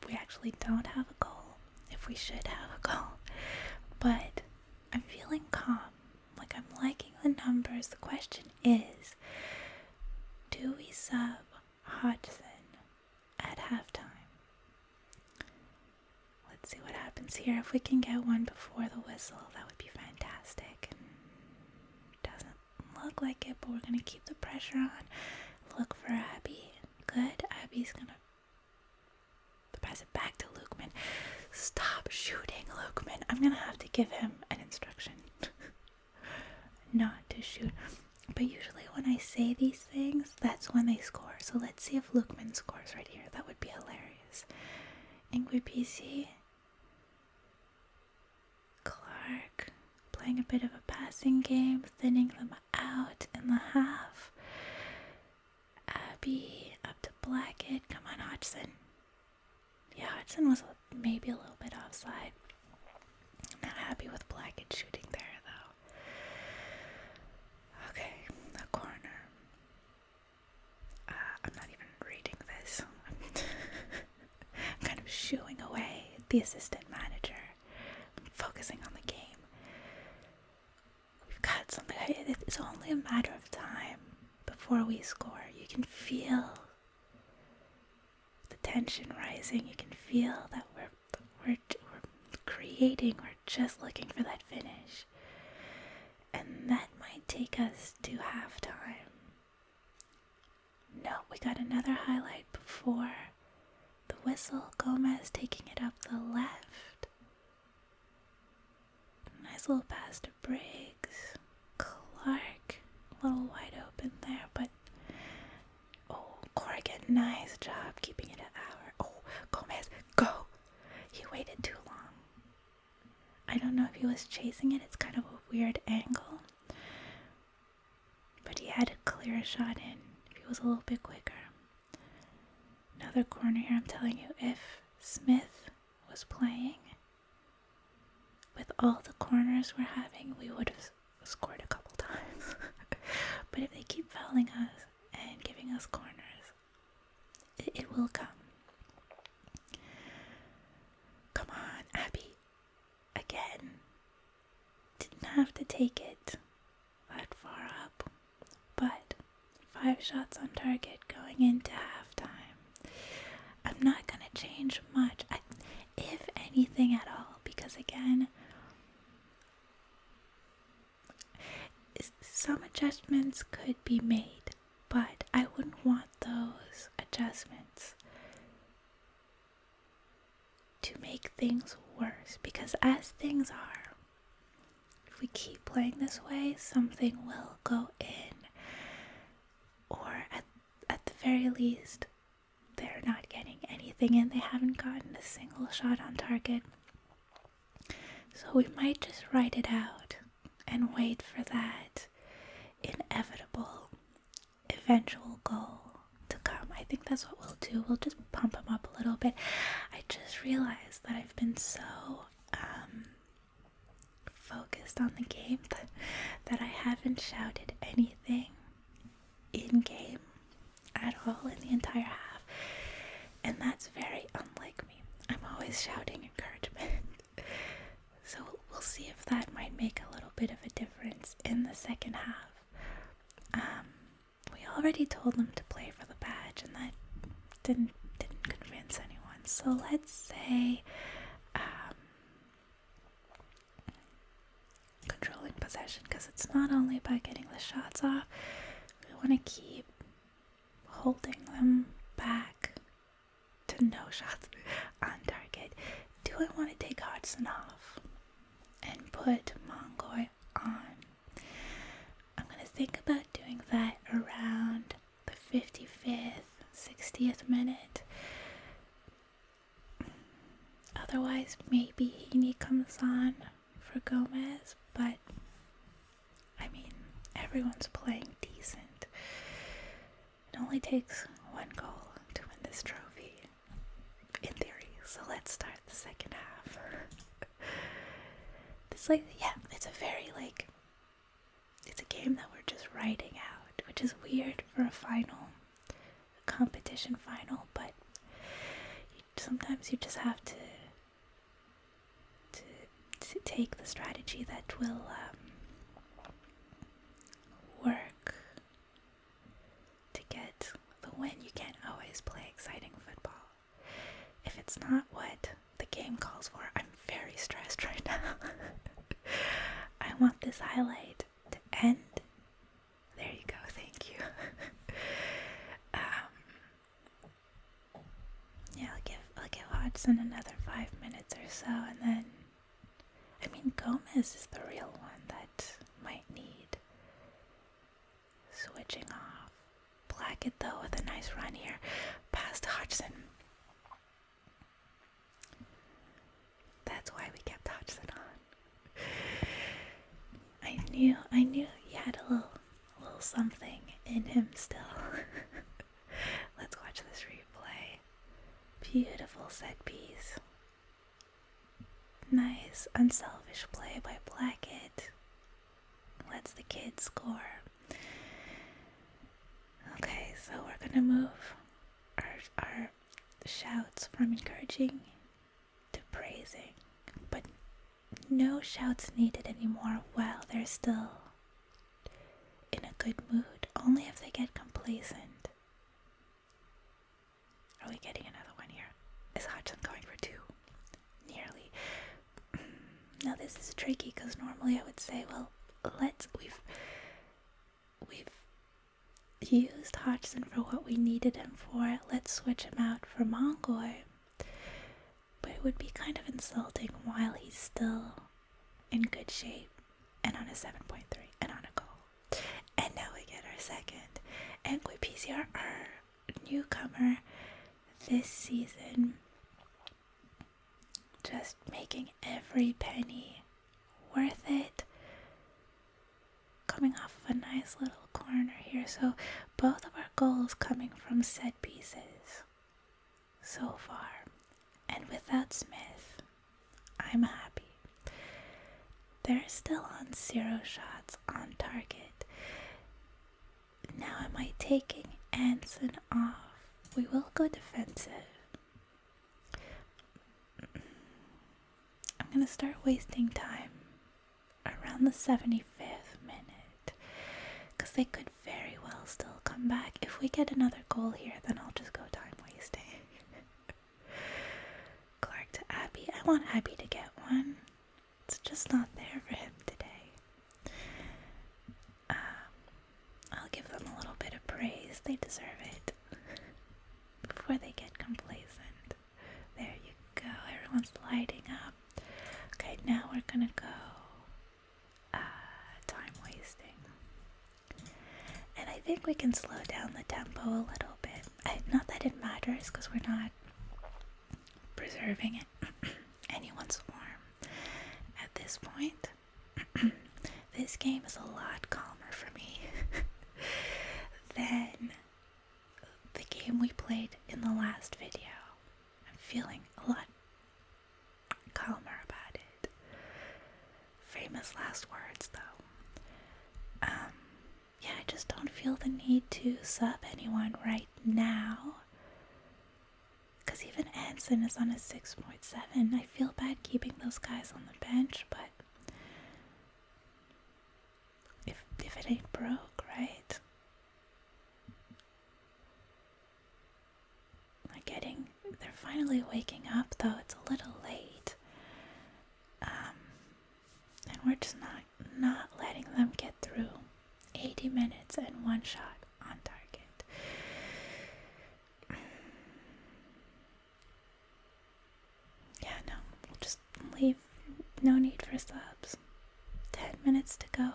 we actually don't have a goal, if we should have a goal. But I'm feeling calm. Like, I'm liking the numbers. The question is, do we sub Hodgson at halftime? Let's see what happens here. If we can get one before the whistle, that would be fantastic. And doesn't look like it, but we're going to keep the pressure on. Look for Abby. Good. Abby's going to pass it back to Lukman. Stop shooting, Lukman. I'm going to have to give him an instruction not to shoot. But usually when I say these things, that's when they score. So let's see if Lukman scores right here. That would be hilarious. Ingwe PC. Clark playing a bit of a passing game, thinning them out in the half. Abby up to Blackett. Come on, Hodgson. Yeah, Hodgson was maybe a little bit offside. I'm not happy with Blackett shooting there, though. Okay, the corner. I'm not even reading this. I'm kind of shooing away the assistant manager. I'm focusing on the game. We've got something. It's only a matter of before we score. You can feel the tension rising. You can feel that we're creating. We're just looking for that finish. And that might take us to halftime. No, we got another highlight before the whistle. Gomez taking it up the left. Nice little pass to Briggs. Clark, a little wide open there, but oh, Corrigan, nice job keeping it at our. Oh, Gomez, go! He waited too long. I don't know if he was chasing it. It's kind of a weird angle, but he had a clear shot in. If he was a little bit quicker. Another corner here. I'm telling you, if Smith was playing with all the corners we're having, we would have scored a couple times. But if they keep fouling us and giving us corners, it will come. Come on, Abby. Again. Didn't have to take it that far up, but 5 shots on target going into halftime. I'm not going to change much, if anything at all, because again, some adjustments could be made, but I wouldn't want those adjustments to make things worse, because as things are, if we keep playing this way, something will go in, or at the very least, they're not getting anything in. They haven't gotten a single shot on target. So we might just write it out and wait for that inevitable, eventual goal to come. I think that's what we'll do. We'll just pump them up a little bit. I just realized that I've been so focused on the game that I haven't shouted anything in game at all in the entire half. And that's very unlike me. I'm always shouting encouragement. So we'll see if that might make a little bit of a difference in the second half. We already told them to play for the badge, and that didn't convince anyone. So let's say controlling possession, because it's not only about getting the shots off. We want to keep holding them back to no shots on target. Do I want to take Hodgson off and put Mongoy on? I'm going to think about doing that around the 55th, 60th minute. Otherwise, maybe Heaney comes on for Gomez, but I mean, everyone's playing decent. It only takes one goal to win this trophy, in theory. So let's start the second half. It's a very, it's a game that we're just writing out, which is weird for a competition final, but sometimes you just have to take the strategy that will work to get the win. You can't always play exciting football if it's not what the game calls for. I'm very stressed right now. I want this highlight to end. There you go, thank you. I'll give Hodgson another 5 minutes or so, and then Gomez is the real one that might need switching off. Blackett though with a nice run here past Hodgson. That's why we kept Hodgson on. I knew he had a little something in him still. Let's watch this replay. Beautiful set piece. Nice, unselfish play by Blackett. Lets the kid score. Okay, so we're gonna move our shouts from encouraging to praising, but no shouts needed anymore while they're still in a good mood. only if they get complacent. Are we getting another one here? Is Hodgson going for two? Nearly. Now this is tricky because normally I would say, well, we've used Hodgson for what we needed him for. Let's switch him out for Mongoy. But it would be kind of insulting while he's still in good shape and on a 7.3 and on a goal. And now we get our second. And PCR, our newcomer this season, just making every penny worth it. Coming off of a nice little corner here. So both of our goals coming from set pieces so far. And without Smith, I'm happy. They're still on 0 shots on target. Now am I taking Anson off? We will go defensive. I'm going to start wasting time around the 75th minute, because they could very well still come back. If we get another goal here, then I'll just go time wasting. Clark to Abby. I want Abby to get one. It's just not there for him today. I'll give them a little bit of praise. They deserve it. Before they get complacent. There you go. Everyone's lighting up. Okay, now we're gonna go time wasting. And I think we can slow down the tempo a little bit. Not that it matters, because we're not preserving it anyone's warm at this point. This game is a lot calmer for me than the game we played in the last video. I'm feeling a lot calmer about it. Famous last words, though. Yeah, I just don't feel the need to sub anyone right now. Because even Anson is on a 6.7. I feel bad keeping those guys on the bench, but if it ain't broke, right? They're finally waking up, though it's a little late. And we're just not letting them get through 80 minutes and 1 shot on target. Yeah, no, we'll just leave. No need for subs. 10 minutes to go.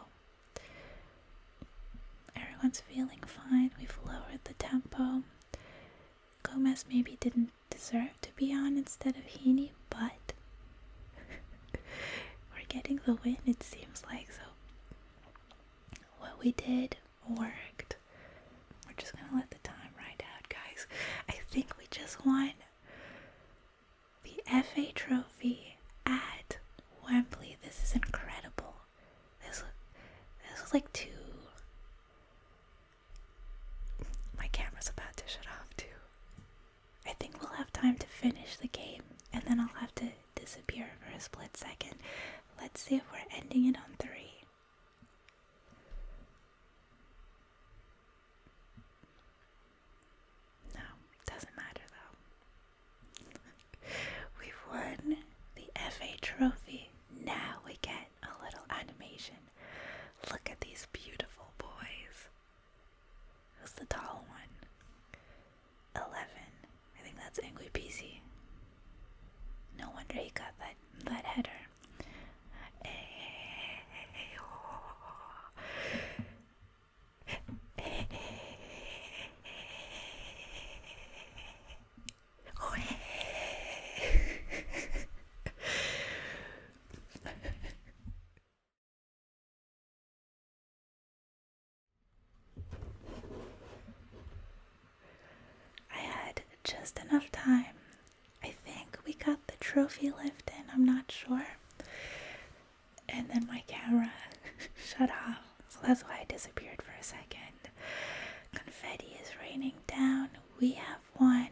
Everyone's feeling fine. We've lowered the tempo. Gomez maybe didn't deserve to be on instead of Heaney, but we're getting the win, it seems like. So what we did worked. We're just gonna let the time ride out, guys. I think we just won the FA trophy at Wembley. This is incredible. This was like my camera's about to shut off too. I think we'll have time to finish the game, and then I'll have to disappear for a split second. Let's see if we're ending it on 3. No, doesn't matter though. We've won the FA trophy. Now we get a little animation. Look at these beautiful boys. Who's the tall one? 11. I think that's Ingui PC. No wonder he got that header. Just enough time. I think we got the trophy lift in, I'm not sure. And then my camera shut off, so that's why I disappeared for a second. Confetti is raining down. We have won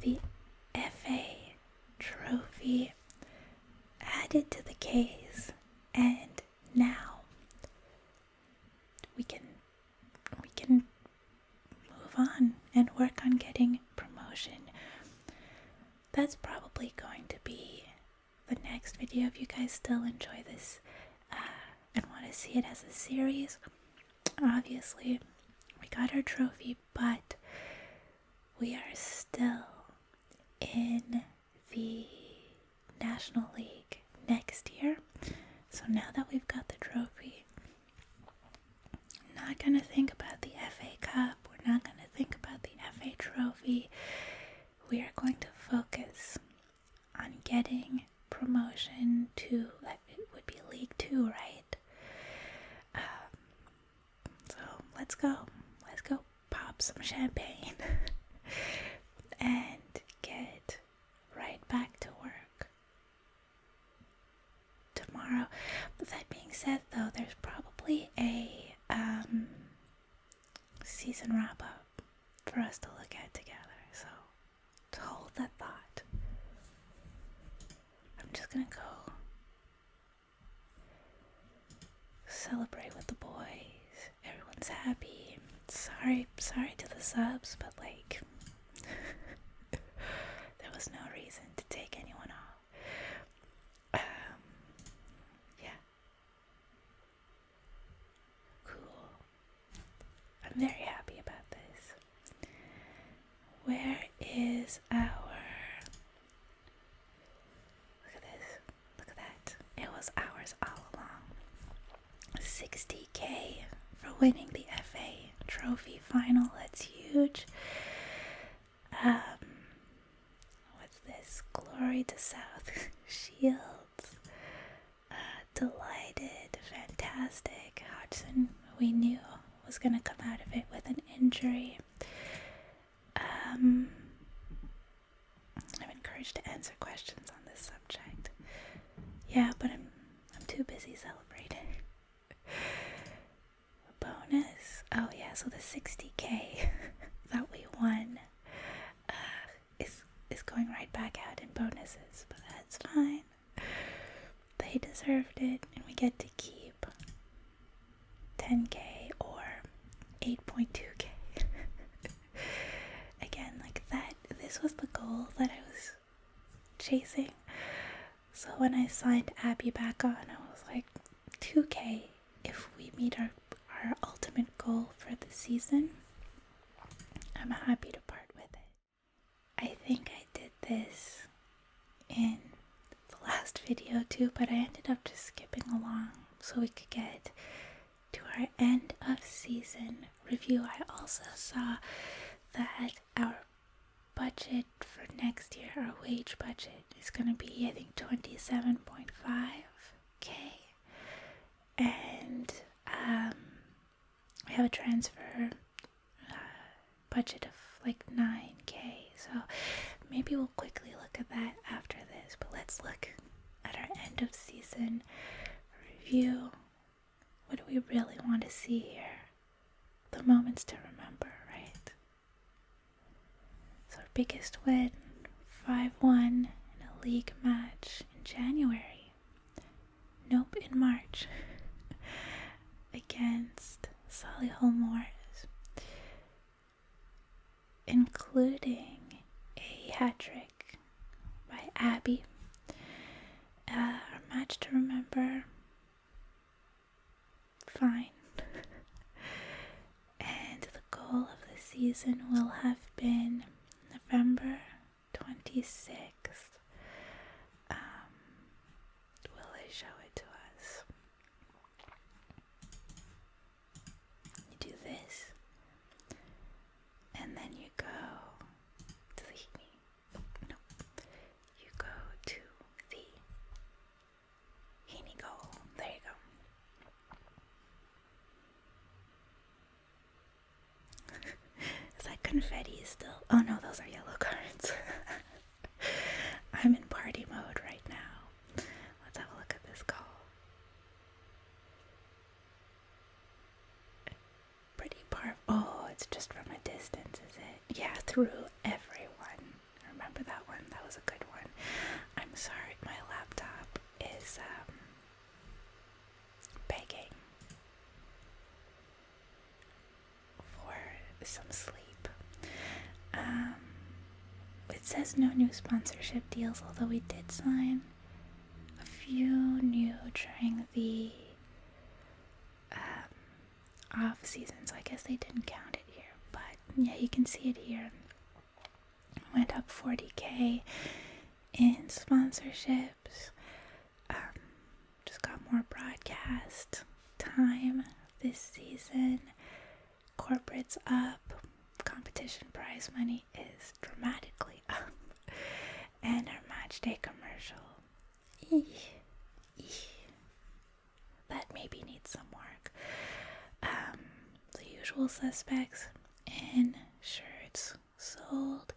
the FA trophy, added to the case, and now and work on getting promotion. That's probably going to be the next video if you guys still enjoy this and want to see it as a series. Obviously, we got our trophy, but we are still in the National League next year. So now that we've got the trophy, we're not going to think about the FA Cup. We're not going to think about the FA Trophy. We are going to focus on getting promotion to, it would be League 2, right? So let's go pop some champagne and get right back to work tomorrow. But that being said, though, there's probably a season wrap up for us to look at together, so to hold that thought, I'm just gonna go celebrate with the boys. Everyone's happy. Sorry to the subs, but like there was no reason to take anyone off. Yeah. Cool. I'm very happy about this. Where is our... Look at this. Look at that. It was ours all along. 60K for winning the FA Trophy final. That's huge. What's this? Glory to South. Shields. Delighted. Fantastic. Hodgson, we knew, was going to come out of it with an injury. I'm encouraged to answer questions on this subject. Yeah, but I'm too busy celebrating. Bonus. Oh yeah, so the 60K that we won is going right back out in bonuses, but that's fine. They deserved it, and we get to keep 10K or 8.2K. Again, like that, this was the goal that I was chasing. So when I signed Abby back on, I was like, 2K if we meet our ultimate goal for the season. I'm happy to part with it. I think I did this in the last video too, but I ended up just skipping along so we could get to our end of season review. I also saw that our budget for next year, our wage budget, is going to be, I think, 27.5K, and we have a transfer budget of like 9K, so maybe we'll quickly look at that after this. But let's look at our end of season review. What do we really want to see here? The moments to remember, right? So our biggest win, 5-1 in a league match in January. Nope, in March. Against Solihull Moors, including a hat-trick by Abby. Our match to remember, fine. And the goal of the season will have been November 26th. Will they show it to us? You do this, and then you go to the you go to the Heaney goal. There you go. Is that confetti still? Oh no, those are yellow cards. I'm in party mode right now. Let's have a look at this goal. Pretty oh, it's just from a distance, is it? Yeah, through everyone. Remember that one? That was a good one. I'm sorry, my laptop is begging for some sleep. says no new sponsorship deals, although we did sign a few new during the off season, so I guess they didn't count it here. But yeah, you can see it here. Went up 40K in sponsorships. Just got more broadcast time this season. Corporate's up. Competition prize money is dramatically up. And our match day commercial, that maybe needs some work. The usual suspects in shirts sold.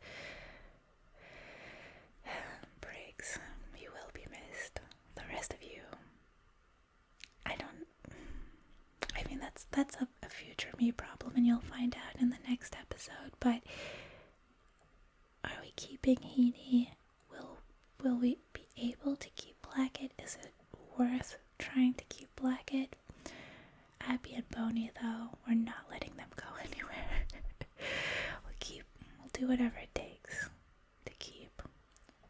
Briggs, you will be missed. The rest of you, I mean, that's a future me problem, and you'll find out in the next episode. But are we keeping Heaney? Will we be able to keep Blackett? Is it worth trying to keep Blackett? Abby and Boney, though, we're not letting them go anywhere. We'll do whatever it takes to keep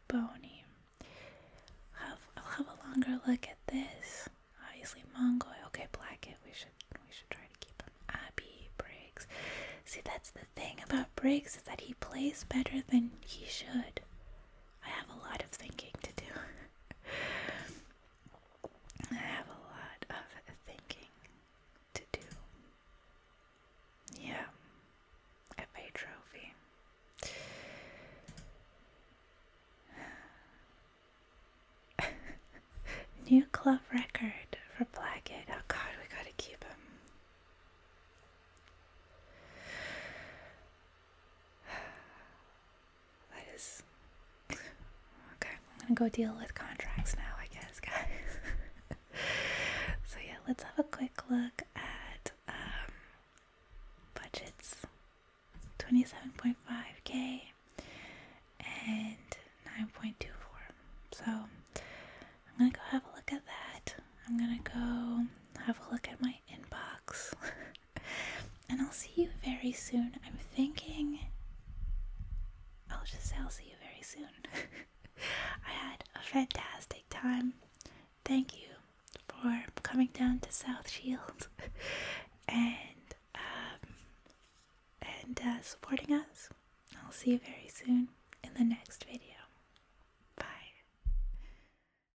Boney. I'll have a longer look at this. Obviously, Mongoy. Okay, Blackett. We should try to keep him. Abby, Briggs. See, that's the thing about Briggs, is that he plays better than he should. I have a lot of thinking to do. Yeah. FA trophy. New club record for Blackett. Oh god, we gotta keep him. That is... Okay, I'm gonna go deal with contracts now, I guess, guys. So yeah, let's have a quick look at budgets. 27.5k and 9.24. So I'm gonna go have a look at that. I'm gonna go have a look at my inbox. And I'll see you very soon. I'm thinking I'll just say I'll see you very soon. I had a fantastic time. Thank you for coming down to South Shield and supporting us. I'll see you very soon in the next video.